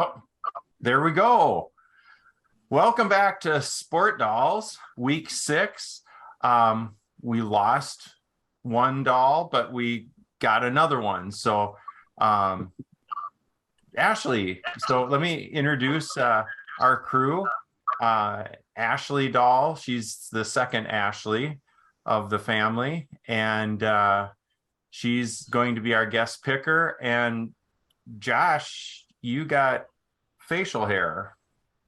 Oh, there we go. Welcome back to Sport Dolls, week 6. We lost one doll, but we got another one. So, Ashley, so let me introduce our crew. Ashley Doll, she's the second Ashley of the family, and she's going to be our guest picker. And Josh, you got facial hair.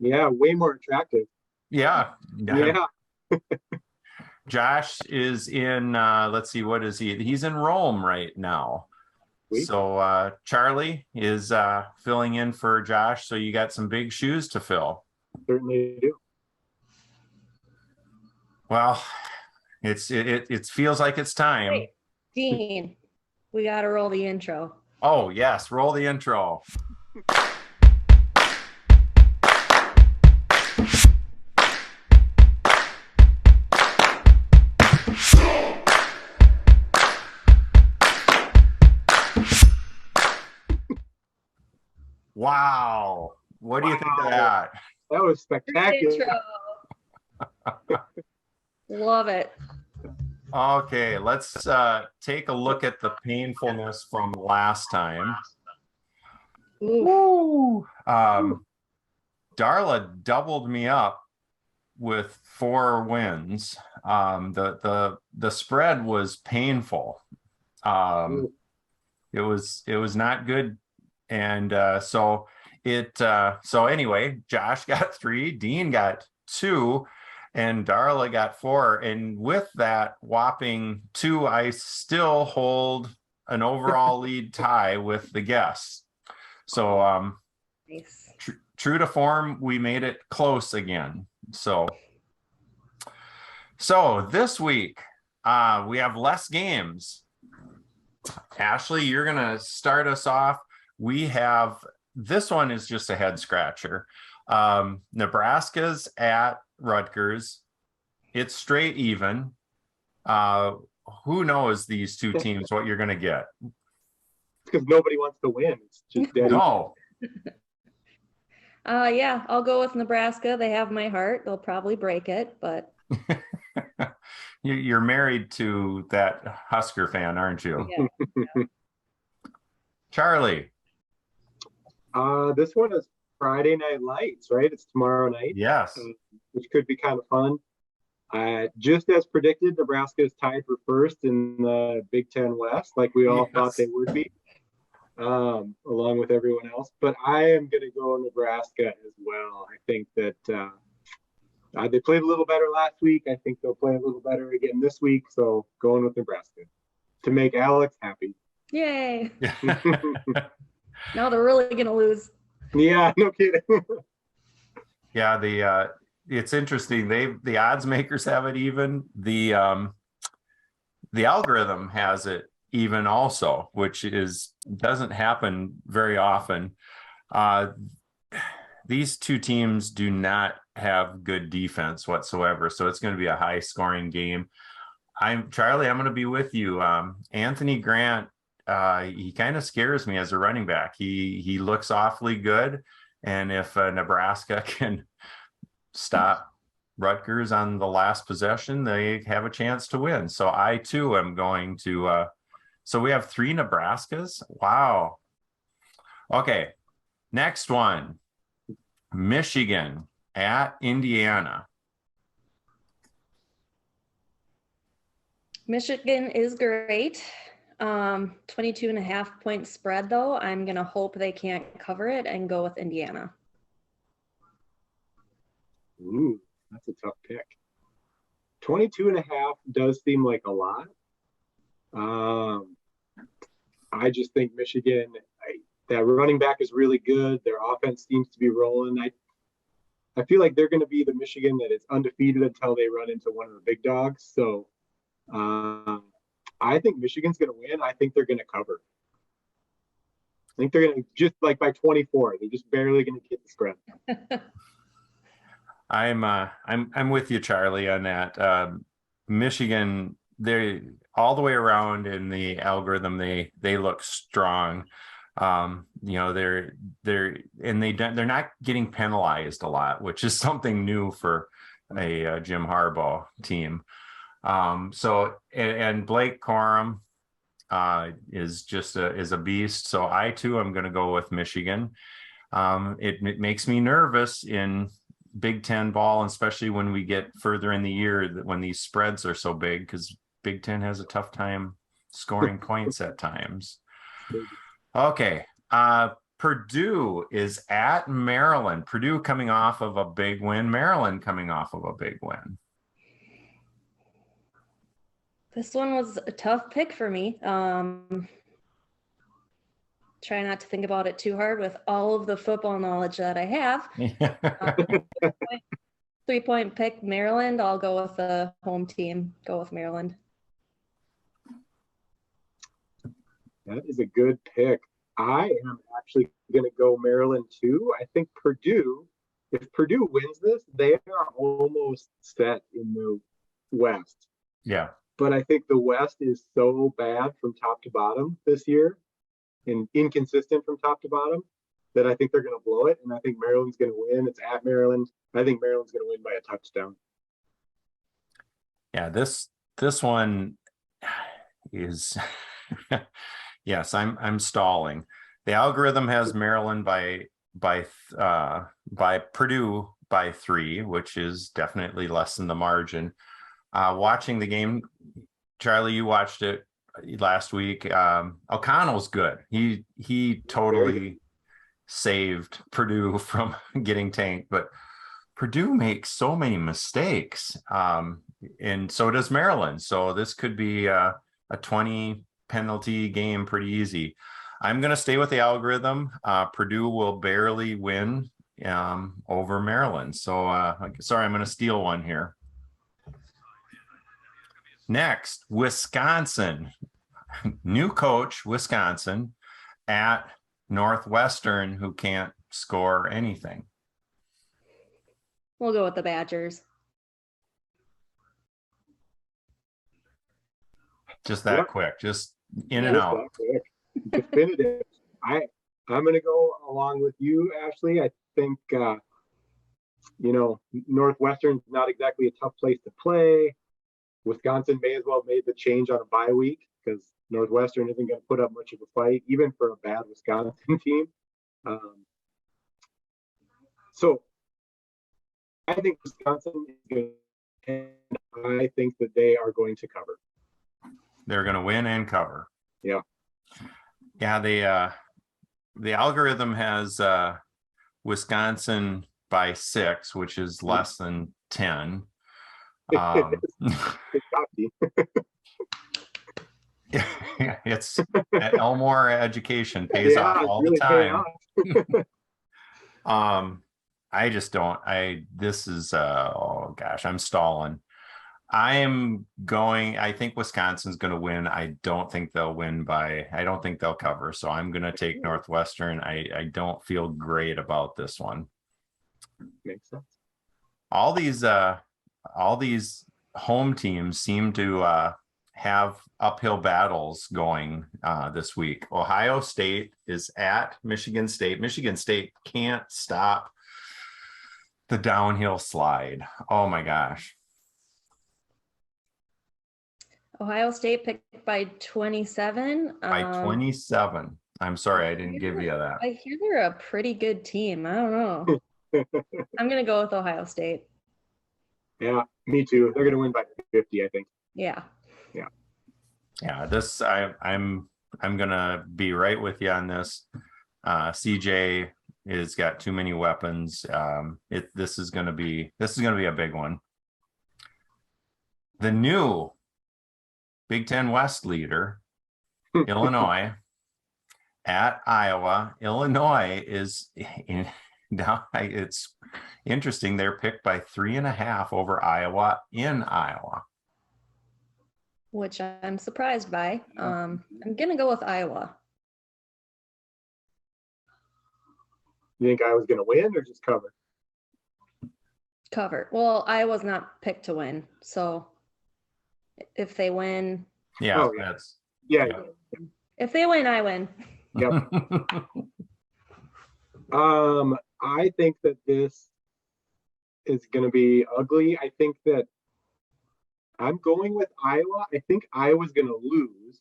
Yeah, way more attractive. Yeah. Yeah. Josh is in, let's see, what is he? He's in Rome right now. Sweet. So Charlie is filling in for Josh. So you got some big shoes to fill. Certainly do. Well, it feels like it's time. Wait, Dean, we got to roll the intro. Oh, yes. Roll the intro. Wow. What do you think of that? That was spectacular. Intro. Love it. Okay, let's take a look at the painfulness from last time. Ooh. Darla doubled me up with 4 wins. The spread was painful. It was not good. And so anyway, Josh got 3, Dean got 2, and Darla got 4. And with that whopping 2, I still hold an overall lead tie with the guests. So Nice. true to form, we made it close again. So this week we have less games. Ashley, you're gonna start us off. We have, this one is just a head scratcher. Nebraska's at Rutgers. It's straight even. Who knows these two teams, what you're going to get? Because nobody wants to win. It's just dead. No. Yeah, I'll go with Nebraska. They have my heart. They'll probably break it, but You're married to that Husker fan, aren't you? yeah. Charlie. This one is Friday Night Lights, right? It's tomorrow night. Yes. Which could be kind of fun. Just as predicted, Nebraska is tied for first in the Big Ten West, like we all thought they would be, along with everyone else. But I am going to go Nebraska as well. I think that they played a little better last week. I think they'll play a little better again this week. So going with Nebraska to make Alex happy. Yay. Now they're really going to lose. Yeah, no kidding. Yeah, it's interesting. The odds makers have it even. The algorithm has it even also, which doesn't happen very often. These two teams do not have good defense whatsoever, so it's going to be a high scoring game. Charlie, I'm going to be with you. Anthony Grant, he kind of scares me as a running back. He looks awfully good, and if Nebraska can stop Rutgers on the last possession, they have a chance to win. So I too am going to. So we have 3 Nebraskas. Wow. Okay, next one. Michigan at Indiana. Michigan is great. 22.5 point spread, though. I'm going to hope they can't cover it and go with Indiana. Ooh, that's a tough pick. 22.5 does seem like a lot. I just think Michigan, that running back is really good. Their offense seems to be rolling. I feel like they're going to be the Michigan that is undefeated until they run into one of the big dogs. So I think Michigan's going to win. I think they're going to cover. I think they're going to just like by 24. They're just barely going to get the spread. I'm with you, Charlie, on that. Michigan, they're all the way around in the algorithm. They look strong. They're not getting penalized a lot, which is something new for a Jim Harbaugh team. And Blake Corum is a beast. So I too am going to go with Michigan. It makes me nervous in Big Ten ball, especially when we get further in the year, when these spreads are so big, because Big Ten has a tough time scoring points at times. Okay. Purdue is at Maryland. Purdue coming off of a big win. Maryland coming off of a big win. This one was a tough pick for me. Try not to think about it too hard with all of the football knowledge that I have. 3-point pick, Maryland. I'll go with the home team. Go with Maryland. That is a good pick. I am actually going to go Maryland too. I think Purdue, if Purdue wins this, they are almost set in the West. Yeah. But I think the West is so bad from top to bottom this year and inconsistent from top to bottom that I think they're going to blow it. And I think Maryland's going to win. It's at Maryland. I think Maryland's going to win by a touchdown. Yeah, this one is yes, I'm stalling. The algorithm has Maryland by Purdue by 3, which is definitely less than the margin. Watching the game, Charlie, you watched it last week. O'Connell's good. He totally saved Purdue from getting tanked, but Purdue makes so many mistakes, and so does Maryland. So this could be a 20 penalty game pretty easy. I'm going to stay with the algorithm. Purdue will barely win over Maryland. So sorry, I'm going to steal one here. Next, Wisconsin. New coach, Wisconsin, at Northwestern, who can't score anything. We'll go with the Badgers. Just that quick, just in and out. Definitive. I'm going to go along with you, Ashley. I think, Northwestern's not exactly a tough place to play. Wisconsin may as well have made the change on a bye week because Northwestern isn't going to put up much of a fight, even for a bad Wisconsin team. So I think Wisconsin is going to, and I think that they are going to cover. They're going to win and cover. Yeah. Yeah, the algorithm has Wisconsin by 6, which is less than 10. It's Elmore education pays off all the time. I just don't. This is oh gosh, I'm stalling. I think Wisconsin's going to win. I don't think they'll cover. So I'm going to take Northwestern. I don't feel great about this one. Makes sense. All these home teams seem to have uphill battles going this week. Ohio State is at Michigan State. Michigan State can't stop the downhill slide. Oh my gosh. Ohio State picked by 27. By 27. I'm sorry, I didn't give you that. I hear they're a pretty good team. I don't know. I'm going to go with Ohio State. Yeah, me too. They're going to win by 50, I think. Yeah. This I'm going to be right with you on this. CJ has got too many weapons. This is going to be a big one. The new Big Ten West leader, Illinois, at Iowa. Illinois is now. It's interesting. They're picked by 3.5 over Iowa in Iowa, which I'm surprised by. I'm gonna go with Iowa. You think Iowa's gonna win or just cover? Cover. Well, Iowa's not picked to win, so if they win, yeah. If they win, I win. Yep. I think that this is going to be ugly. I think that I'm going with Iowa. I think Iowa's going to lose.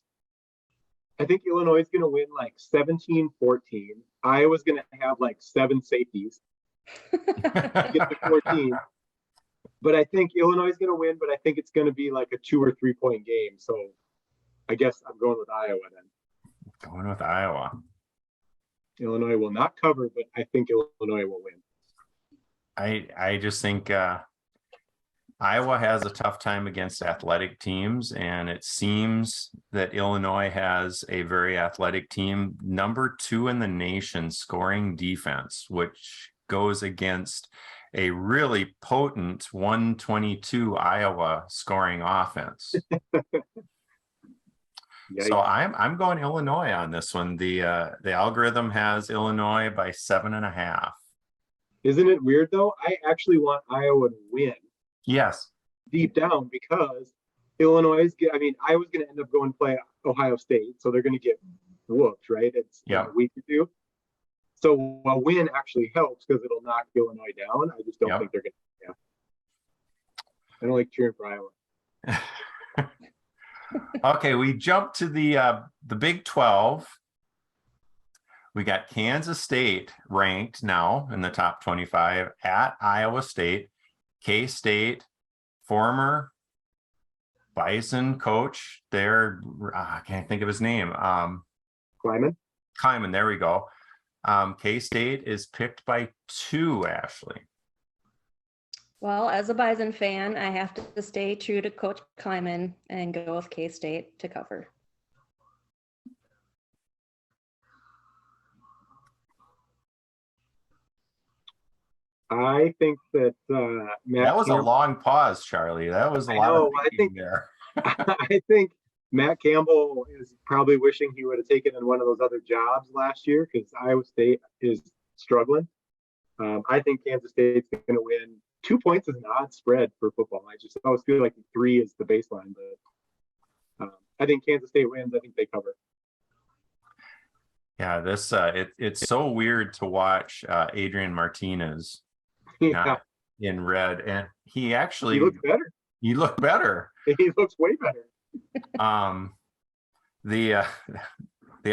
I think Illinois is going to win like 17-14. Iowa's going to have like 7 safeties to get to 14. But I think Illinois is going to win, but I think it's going to be like a 2 or 3 point game. So I guess I'm going with Iowa then. Going with Iowa. Illinois will not cover, but I think Illinois will win. I just think Iowa has a tough time against athletic teams, and it seems that Illinois has a very athletic team, number 2 in the nation scoring defense, which goes against a really potent 122 Iowa scoring offense. So I'm going Illinois on this one. The algorithm has Illinois by 7.5. Isn't it weird though? I actually want Iowa to win. Yes. Deep down, because Iowa's going to end up going play Ohio State, so they're going to get whooped, right? It's a week or 2. So a win actually helps because it'll knock Illinois down. I just don't think they're going to. Yeah. I don't like cheering for Iowa. Okay, we jump to the Big 12. We got Kansas State ranked now in the top 25 at Iowa State. K-State, former Bison coach there. I can't think of his name. Kleiman, there we go. K-State is picked by 2, Ashley. Well, as a Bison fan, I have to stay true to Coach Kleiman and go with K-State to cover. I think that that was a long pause, Charlie. That was a lot of thinking there. I think Matt Campbell is probably wishing he would have taken in one of those other jobs last year because Iowa State is struggling. I think Kansas State's going to win. 2 points is an odd spread for football. I just always feel like 3 is the baseline, but I think Kansas State wins. I think they cover. Yeah, this it's so weird to watch Adrian Martinez in red, and he looks better. He looked better. He looks way better. The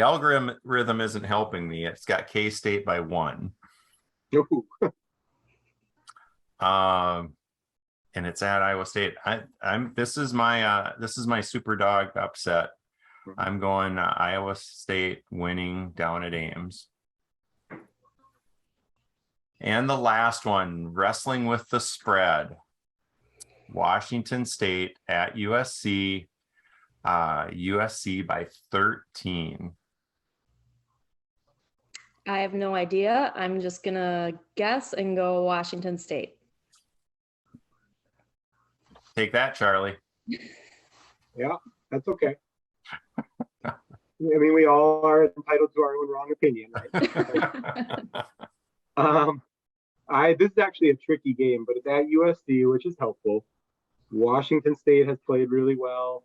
algorithm isn't helping me. It's got K-State by 1. And it's at Iowa State. This is my super dog upset. I'm going Iowa State winning down at Ames. And the last one, wrestling with the spread. Washington State at USC. USC by 13. I have no idea. I'm just going to guess and go Washington State. Take that, Charlie. Yeah, that's okay. I mean, we all are entitled to our own wrong opinion, right? This is actually a tricky game, but it's at USC, which is helpful. Washington State has played really well.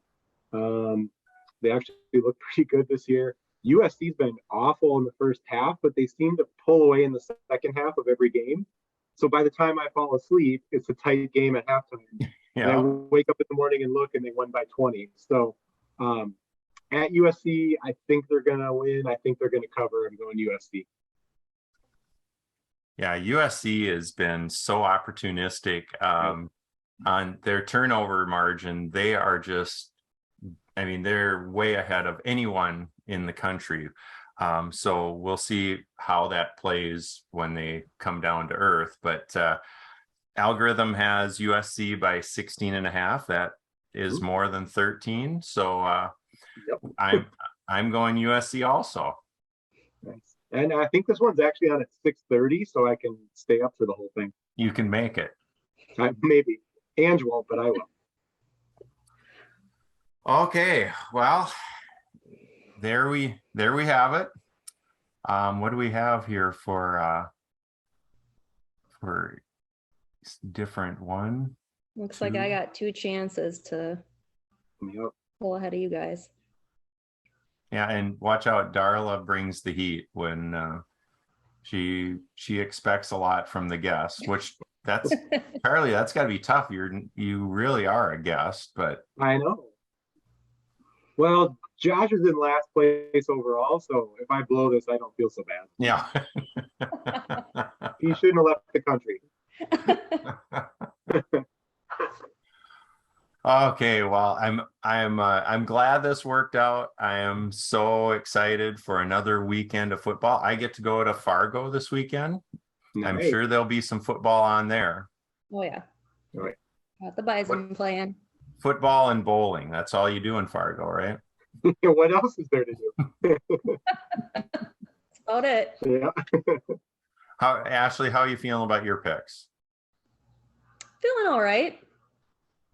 They actually look pretty good this year. USC's been awful in the first half, but they seem to pull away in the second half of every game. So by the time I fall asleep, it's a tight game at halftime. Yeah. And I wake up in the morning and look, and they won by 20. So at USC, I think they're going to win. I think they're going to cover. I'm going USC. Yeah, USC has been so opportunistic on their turnover margin. They are just, they're way ahead of anyone in the country. So we'll see how that plays when they come down to earth. But algorithm has USC by 16.5. That is more than 13. So I'm going USC also. Nice. And I think this one's actually on at 6:30, so I can stay up for the whole thing. You can make it. Maybe. Ange won't, but I will. Okay. Well, there we have it. What do we have here for different one? Looks like I got 2 chances to pull ahead of you guys. Yeah, and watch out, Darla brings the heat when she expects a lot from the guests, which that's Charlie, that's got to be tough. You really are a guest, but I know. Well, Josh is in last place overall, so if I blow this, I don't feel so bad. yeah. He shouldn't have left the country. Okay, well, I'm glad this worked out. I am so excited for another weekend of football. I get to go to Fargo this weekend. I'm Nice. sure there'll be some football on there. Oh yeah. All right. Got the Bison playing. Football and bowling. That's all you do in Fargo, right? What else is there to do? That's about it. Yeah. Ashley, how are you feeling about your picks? Feeling all right.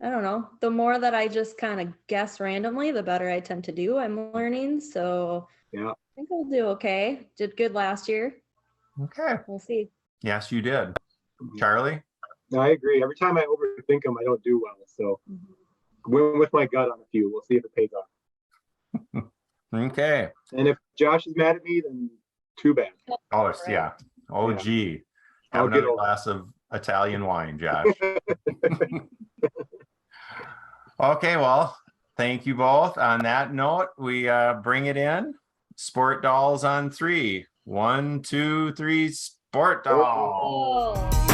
I don't know. The more that I just kind of guess randomly, the better I tend to do. I'm learning, so Yeah. I think I'll do okay. Did good last year. Okay. We'll see. Yes, you did. Charlie? I agree. Every time I overthink them, I don't do well. So went with my gut on a few. We'll see if it pays off. Okay. And if Josh is mad at me, then too bad. Oh, yeah. Oh, gee. Have I'll get another over glass of Italian wine, Josh. Okay, well, thank you both. On that note, we bring it in. Sport dolls on 3. 1, 2, 3, sport dolls. Oh.